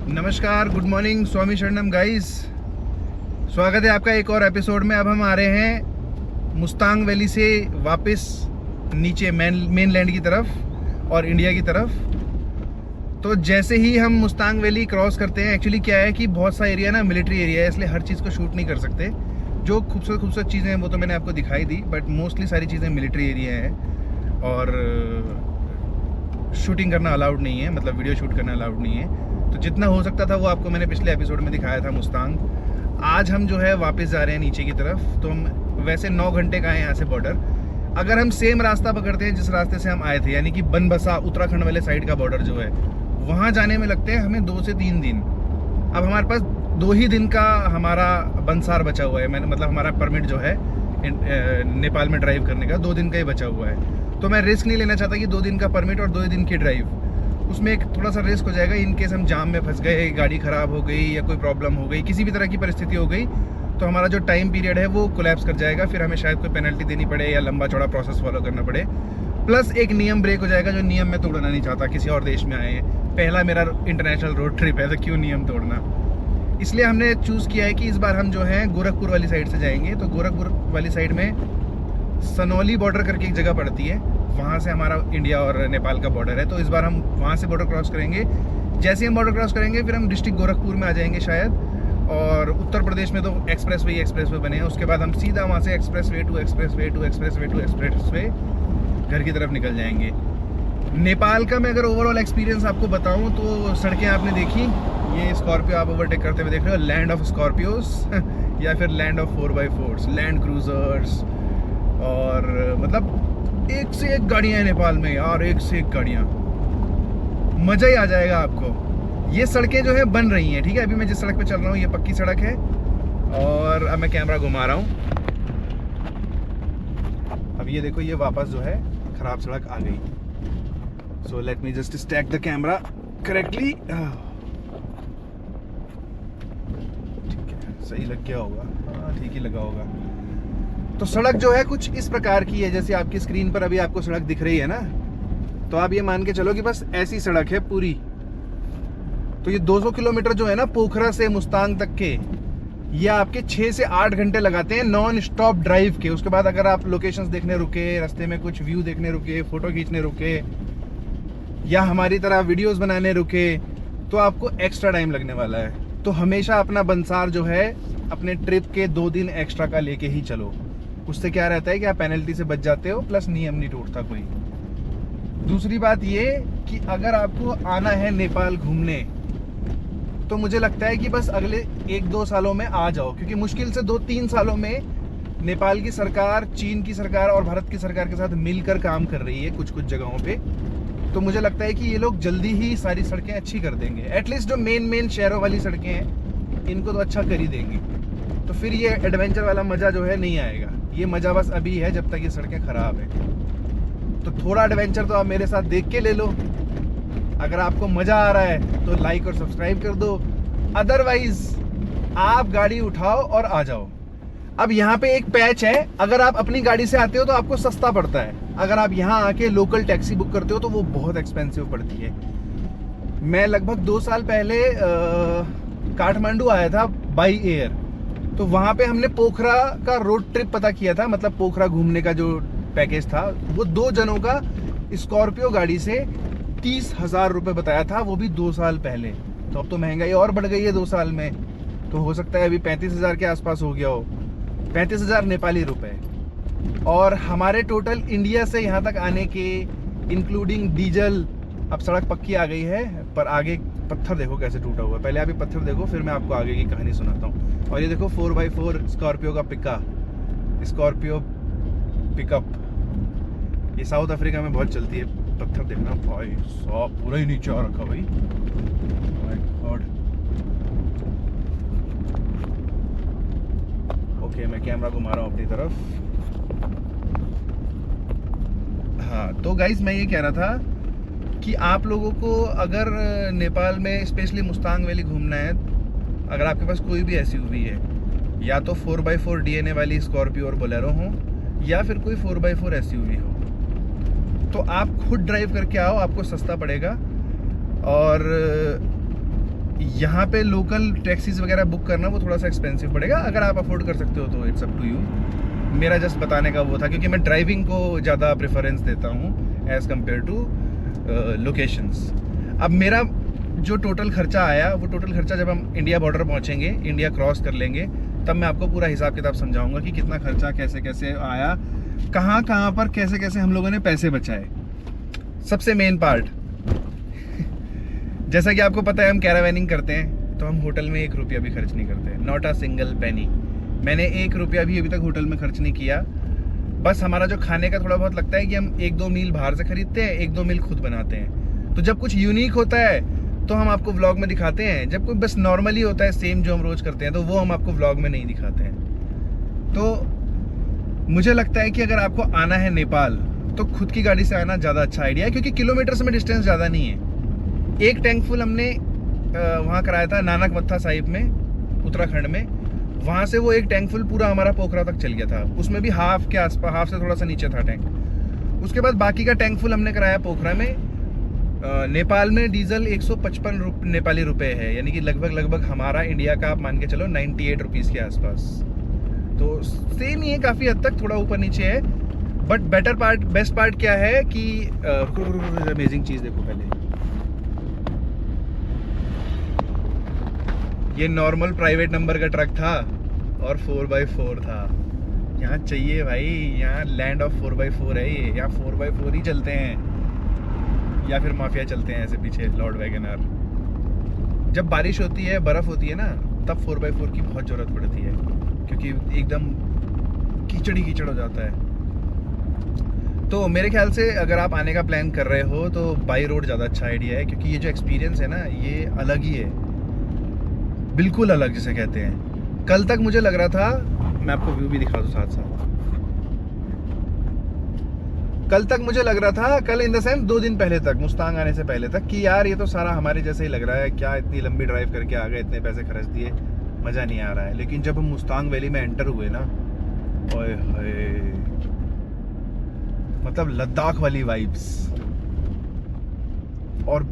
नमस्कार, good morning, स्वामी शरणम guys. स्वागत है आपका एक और एपिसोड में। अब हम आ रहे हैं मुस्तांग वैली से वापस नीचे मेन लैंड की तरफ और इंडिया की तरफ। तो जैसे ही हम मुस्तांग वैली क्रॉस करते हैं, एक्चुअली क्या है कि बहुत सा एरिया ना मिलिट्री एरिया है, इसलिए हर चीज़ को शूट नहीं कर सकते। जो खूबसूरत खूबसूरत चीज़ें हैं वो तो मैंने आपको दिखाई दी, बट मोस्टली सारी चीज़ें मिलिट्री एरिया हैं और शूटिंग करना अलाउड नहीं है, मतलब वीडियो शूट करना अलाउड नहीं है। तो जितना हो सकता था वो आपको मैंने पिछले एपिसोड में दिखाया था मुस्तांग। आज हम जो है वापस जा रहे हैं नीचे की तरफ। तो हम वैसे 9 घंटे का है यहाँ से बॉर्डर। अगर हम सेम रास्ता पकड़ते हैं जिस रास्ते से हम आए थे, यानी कि बनबसा उत्तराखंड वाले साइड का बॉर्डर जो है, वहाँ जाने में लगते हैं हमें 2 से 3 दिन। अब हमारे पास 2 ही दिन का हमारा बंसार बचा हुआ है, मैंने मतलब हमारा परमिट जो है नेपाल में ड्राइव करने का 2 दिन का ही बचा हुआ है। तो मैं रिस्क नहीं लेना चाहता कि 2 दिन का परमिट और 2 दिन की ड्राइव, उसमें एक थोड़ा सा रिस्क हो जाएगा। इन केस हम जाम में फंस गए, गाड़ी ख़राब हो गई या कोई प्रॉब्लम हो गई, किसी भी तरह की परिस्थिति हो गई, तो हमारा जो टाइम पीरियड है वो कोलैप्स कर जाएगा। फिर हमें शायद कोई पेनल्टी देनी पड़े या लंबा चौड़ा प्रोसेस फॉलो करना पड़े। प्लस एक नियम ब्रेक हो जाएगा, जो नियम मैं तोड़ना नहीं चाहता। किसी और देश में आए हैं, पहला मेरा इंटरनेशनल रोड ट्रिप है, तो क्यों नियम तोड़ना। इसलिए हमने चूज़ किया है कि इस बार हम जो है गोरखपुर वाली साइड से जाएंगे। तो गोरखपुर वाली साइड में सनौली बॉर्डर करके एक जगह पड़ती है, वहाँ से हमारा इंडिया और नेपाल का बॉर्डर है। तो इस बार हम वहाँ से बॉर्डर क्रॉस करेंगे। जैसे हम बॉर्डर क्रॉस करेंगे फिर हम डिस्ट्रिक्ट गोरखपुर में आ जाएंगे शायद। और उत्तर प्रदेश में तो एक्सप्रेस वे बने हैं। उसके बाद हम सीधा वहाँ से expressway to expressway घर की तरफ निकल जाएंगे। नेपाल का मैं अगर ओवरऑल एक्सपीरियंस आपको बताऊँ तो सड़कें आपने देखी, ये स्कॉर्पियो आप ओवरटेक करते हुए देख रहे हो, लैंड ऑफ स्कॉर्पियोस या फिर land of 4x4, land cruisers. और मतलब एक से एक गाड़ियाँ हैं नेपाल में यार, एक से एक गाड़ियाँ, मज़ा ही आ जाएगा आपको। ये सड़कें जो है बन रही हैं, ठीक है। अभी मैं जिस सड़क पे चल रहा हूँ ये पक्की सड़क है और अब मैं कैमरा घुमा रहा हूँ। अब ये देखो, ये वापस जो है ख़राब सड़क आ गई। So let me just stack the camera correctly. ठीक है, सही लग गया होगा, हाँ ठीक ही लगा होगा। तो सड़क जो है कुछ इस प्रकार की है, जैसे आपकी स्क्रीन पर अभी आपको सड़क दिख रही है ना, तो आप ये मान के चलो कि बस ऐसी सड़क है पूरी। तो ये 200 किलोमीटर जो है ना पोखरा से मुस्तांग तक के, ये आपके 6 से 8 घंटे लगाते हैं नॉन स्टॉप ड्राइव के। उसके बाद अगर आप लोकेशंस देखने रुके, रास्ते में कुछ व्यू देखने रुके, फोटो खींचने रुके या हमारी तरह वीडियोस बनाने रुके, तो आपको एक्स्ट्रा टाइम लगने वाला है। तो हमेशा अपना बंसार जो है अपने ट्रिप के 2 दिन एक्स्ट्रा का लेके ही चलो। उससे क्या रहता है कि आप पेनल्टी से बच जाते हो, प्लस नियम नहीं टूटता कोई। दूसरी बात ये कि अगर आपको आना है नेपाल घूमने, तो मुझे लगता है कि बस अगले 1-2 सालों में आ जाओ, क्योंकि मुश्किल से 2-3 सालों में नेपाल की सरकार, चीन की सरकार और भारत की सरकार के साथ मिलकर काम कर रही है कुछ कुछ जगहों पे। तो मुझे लगता है कि ये लोग जल्दी ही सारी सड़कें अच्छी कर देंगे। एटलीस्ट जो मेन शहरों वाली सड़कें हैं इनको तो अच्छा कर ही देंगे। तो फिर ये एडवेंचर वाला मज़ा जो है नहीं आएगा। ये मज़ा बस अभी है जब तक ये सड़कें ख़राब हैं। तो थोड़ा एडवेंचर तो आप मेरे साथ देख के ले लो। अगर आपको मज़ा आ रहा है तो लाइक और सब्सक्राइब कर दो, अदरवाइज आप गाड़ी उठाओ और आ जाओ। अब यहाँ पे एक पैच है, अगर आप अपनी गाड़ी से आते हो तो आपको सस्ता पड़ता है। अगर आप यहाँ आके लोकल टैक्सी बुक करते हो तो वो बहुत एक्सपेंसिव पड़ती है। मैं लगभग 2 साल पहले काठमांडू आया था बाई एयर। तो वहाँ पे हमने पोखरा का रोड ट्रिप पता किया था, मतलब पोखरा घूमने का जो पैकेज था वो 2 जनों का स्कॉर्पियो गाड़ी से 30,000 रुपये बताया था, वो भी 2 साल पहले। तो अब तो महंगाई और बढ़ गई है 2 साल में, तो हो सकता है अभी 35,000 के आसपास हो गया हो, 35,000 नेपाली रुपए। और हमारे टोटल इंडिया से यहाँ तक आने के इंक्लूडिंग डीजल, अब सड़क पक्की आ गई है पर आगे पत्थर देखो कैसे टूटा हुआ है। पहले आप ये पत्थर देखो, फिर मैं आपको आगे की कहानी सुनाता हूँ। और ये देखो 4x4 स्कॉर्पियो का स्कॉर्पियो पिकअप, ये साउथ अफ्रीका में बहुत चलती है। पत्थर देखना भाई साहब, पूरा ही नीचे आ रखा भाई, माय गॉड। ओके, मैं कैमरा घुमा रहा हूँ अपनी तरफ। हाँ, तो गाइज मैं ये कह रहा था कि आप लोगों को अगर नेपाल में स्पेशली मुस्तांग वैली घूमना है, अगर आपके पास कोई भी एसयूवी है, या तो 4x4 डीएनए वाली स्कॉर्पियो और बोलेरो हो, या फिर कोई 4x4 एसयूवी हो, तो आप खुद ड्राइव करके आओ, आपको सस्ता पड़ेगा। और यहाँ पे लोकल टैक्सीज वगैरह बुक करना वो थोड़ा सा एक्सपेंसिव पड़ेगा। अगर आप अफोर्ड कर सकते हो तो इट्स अप टू यू। मेरा जस्ट बताने का वो था, क्योंकि मैं ड्राइविंग को ज़्यादा प्रेफरेंस देता हूँ एज़ कम्पेयर टू लोकेशंस। अब मेरा जो टोटल खर्चा आया, वो टोटल खर्चा जब हम इंडिया बॉर्डर पहुँचेंगे, इंडिया क्रॉस कर लेंगे, तब मैं आपको पूरा हिसाब किताब समझाऊंगा कि कितना खर्चा कैसे कैसे आया, कहाँ कहाँ पर कैसे कैसे हम लोगों ने पैसे बचाए। सबसे मेन पार्ट, जैसा कि आपको पता है हम कैरावैनिंग करते हैं, तो हम होटल में 1 रुपया भी खर्च नहीं करते, नॉट अ सिंगल पेनी। मैंने 1 रुपया भी अभी तक होटल में खर्च नहीं किया। बस हमारा जो खाने का थोड़ा बहुत लगता है कि हम 1-2 मील बाहर से खरीदते हैं, 1-2 मील खुद बनाते हैं। तो जब कुछ यूनिक होता है तो हम आपको व्लॉग में दिखाते हैं, जब कोई बस नॉर्मली होता है सेम जो हम रोज करते हैं, तो वो हम आपको व्लॉग में नहीं दिखाते हैं। तो मुझे लगता है कि अगर आपको आना है नेपाल, तो खुद की गाड़ी से आना ज़्यादा अच्छा आइडिया है, क्योंकि किलोमीटर्स में डिस्टेंस ज़्यादा नहीं है। एक टैंक फुल हमने वहाँ कराया था नानक मत्था साहिब में, उत्तराखंड में। वहाँ से वो एक टैंक फुल पूरा हमारा पोखरा तक चल गया था। उसमें भी हाफ के आसपास, हाफ से थोड़ा सा नीचे था टैंक। उसके बाद बाकी का टैंक फुल हमने कराया पोखरा में। नेपाल में डीजल 155 नेपाली रुपए है, यानी कि लगभग हमारा इंडिया का आप मान के चलो 98 रुपीज़ के आसपास। तो सेम ही है, काफ़ी हद तक थोड़ा ऊपर नीचे है। But better part, best part क्या है कि अमेजिंग चीज़ देखो पहले, ये नॉर्मल प्राइवेट नंबर का ट्रक था और 4x4 था। यहाँ चाहिए भाई, यहाँ लैंड ऑफ 4x4 है ये, यहाँ 4x4 ही चलते हैं, या फिर माफिया चलते हैं ऐसे पीछे लॉर्ड वैगनआर। जब बारिश होती है, बर्फ़ होती है ना, तब 4x4 की बहुत ज़रूरत पड़ती है, क्योंकि एकदम कीचड़ ही कीचड़ हो जाता है। तो मेरे ख्याल से अगर आप आने का प्लान कर रहे हो तो बाई रोड ज़्यादा अच्छा आइडिया है, क्योंक't ये जो एक्सपीरियंस है ना, ये अलग ही है, बिल्कुल अलग जिसे कहते हैं। कल तक मुझे लग रहा था, मैं आपको व्यू भी दिखा दूँ साथ साथ, कल तक मुझे लग रहा था, कल इन द सेंस 2 दिन पहले तक, मुस्तांग आने से पहले तक, कि यार ये तो सारा हमारे जैसे ही लग रहा है, क्या इतनी लंबी ड्राइव करके आ गए, इतने पैसे खर्च दिए, मज़ा नहीं आ रहा है। लेकिन जब हम मुस्तांग वैली में एंटर हुए ना, ओए होए, मतलब लद्दाख वाली वाइब्स और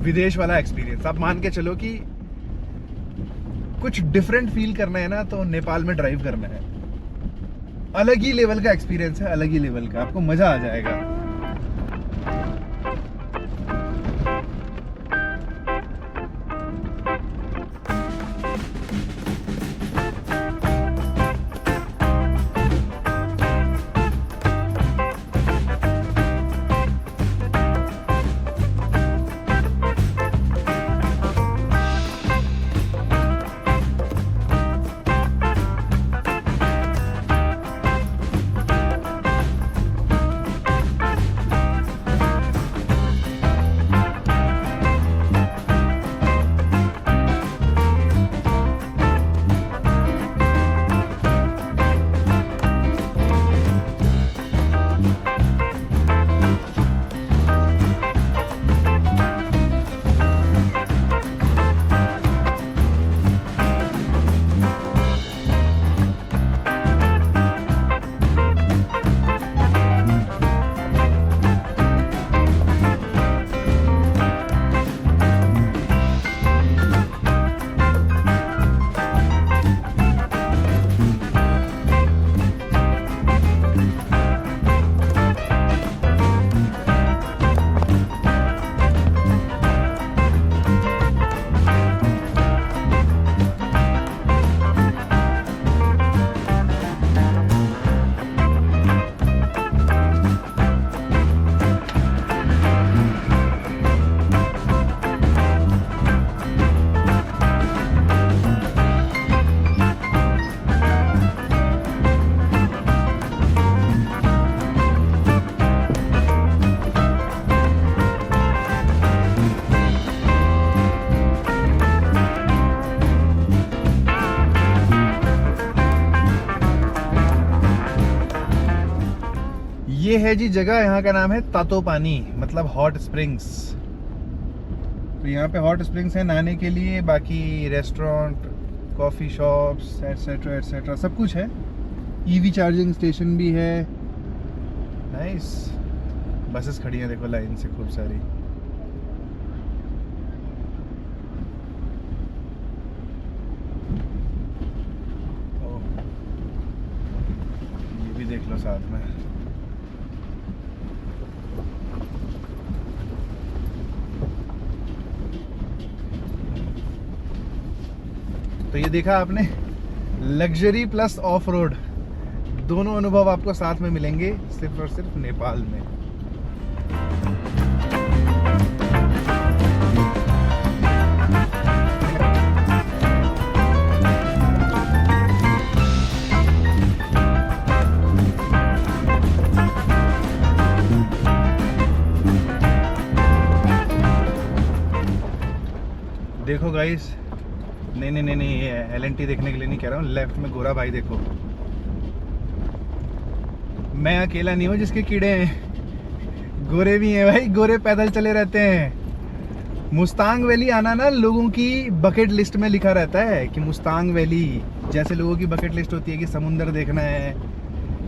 विदेश वाला एक्सपीरियंस। आप मान के चलो कि कुछ डिफरेंट फील करना है ना, तो नेपाल में ड्राइव करना है। अलग ही लेवल का एक्सपीरियंस है, अलग ही लेवल का, आपको मजा आ जाएगा। ये है जी जगह, यहाँ का नाम है तातो पानी, मतलब हॉट स्प्रिंग्स। तो यहाँ पे हॉट स्प्रिंग्स है नहाने के लिए, बाकी restaurant, coffee shops etcetera etcetera सब कुछ है। ईवी चार्जिंग स्टेशन भी है। नाइस। बसेस खड़ी हैं देखो लाइन से खूब सारी। देख लो साथ में। तो ये देखा आपने, लग्जरी प्लस ऑफ रोड, दोनों अनुभव आपको साथ में मिलेंगे सिर्फ और सिर्फ नेपाल में। देखो गाइस, नहीं, ये LNT देखने के लिए नहीं कह रहा हूँ, लेफ्ट में गोरा भाई देखो। मैं अकेला नहीं हूँ जिसके कीड़े हैं, गोरे भी हैं भाई, गोरे पैदल चले रहते हैं। मुस्तांग वैली आना ना लोगों की बकेट लिस्ट में लिखा रहता है कि मुस्तांग वैली, जैसे लोगों की बकेट लिस्ट होती है कि समुंदर देखना है,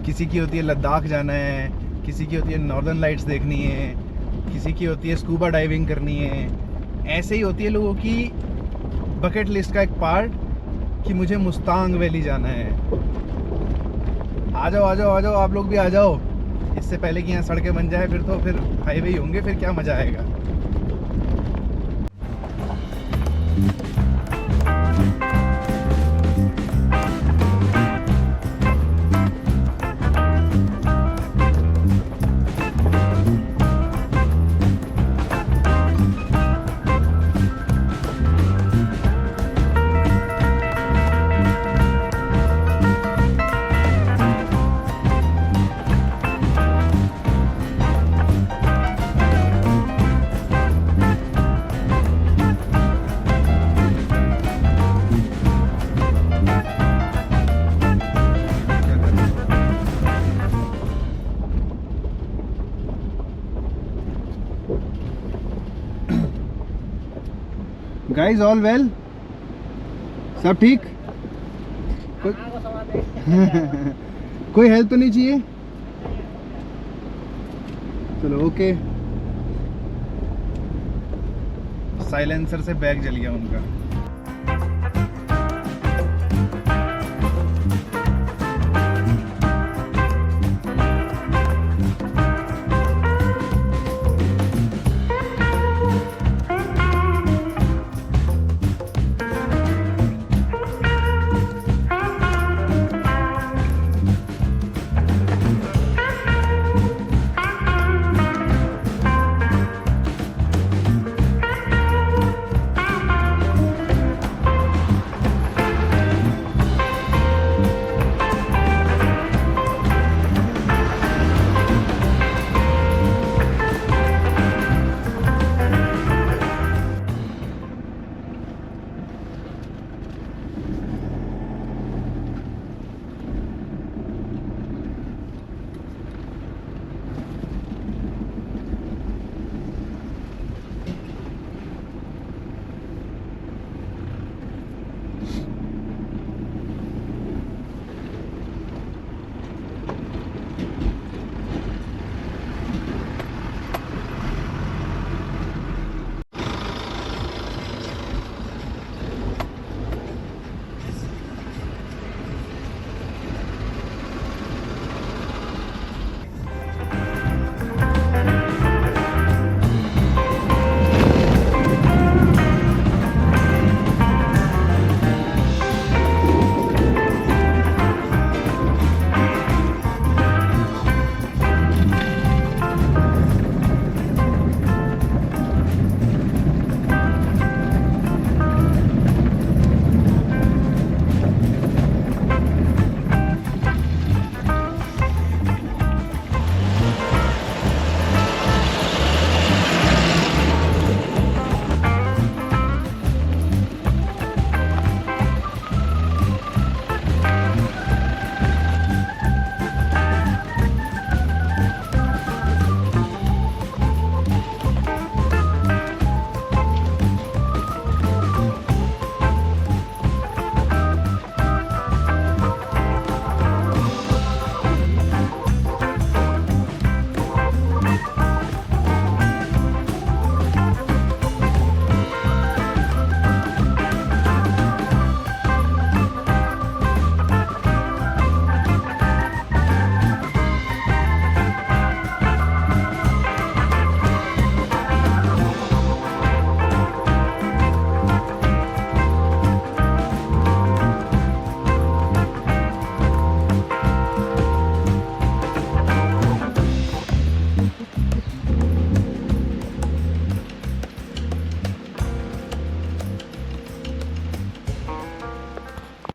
किसी की होती है लद्दाख जाना है, किसी की होती है नॉर्दर्न लाइट्स देखनी है, किसी की होती है स्कूबा डाइविंग करनी है। ऐसे ही होती है लोगों की बकेट लिस्ट का एक पार्ट कि मुझे मुस्तांग वैली जाना है। आ जाओ आप लोग भी आ जाओ, इससे पहले कि यहाँ सड़कें बन जाए, फिर हाईवे ही होंगे, फिर क्या मजा आएगा। गाइस ऑल वेल, सब ठीक? कोई हेल्प तो नहीं चाहिए? चलो ओके। साइलेंसर से बैग जल गया उनका।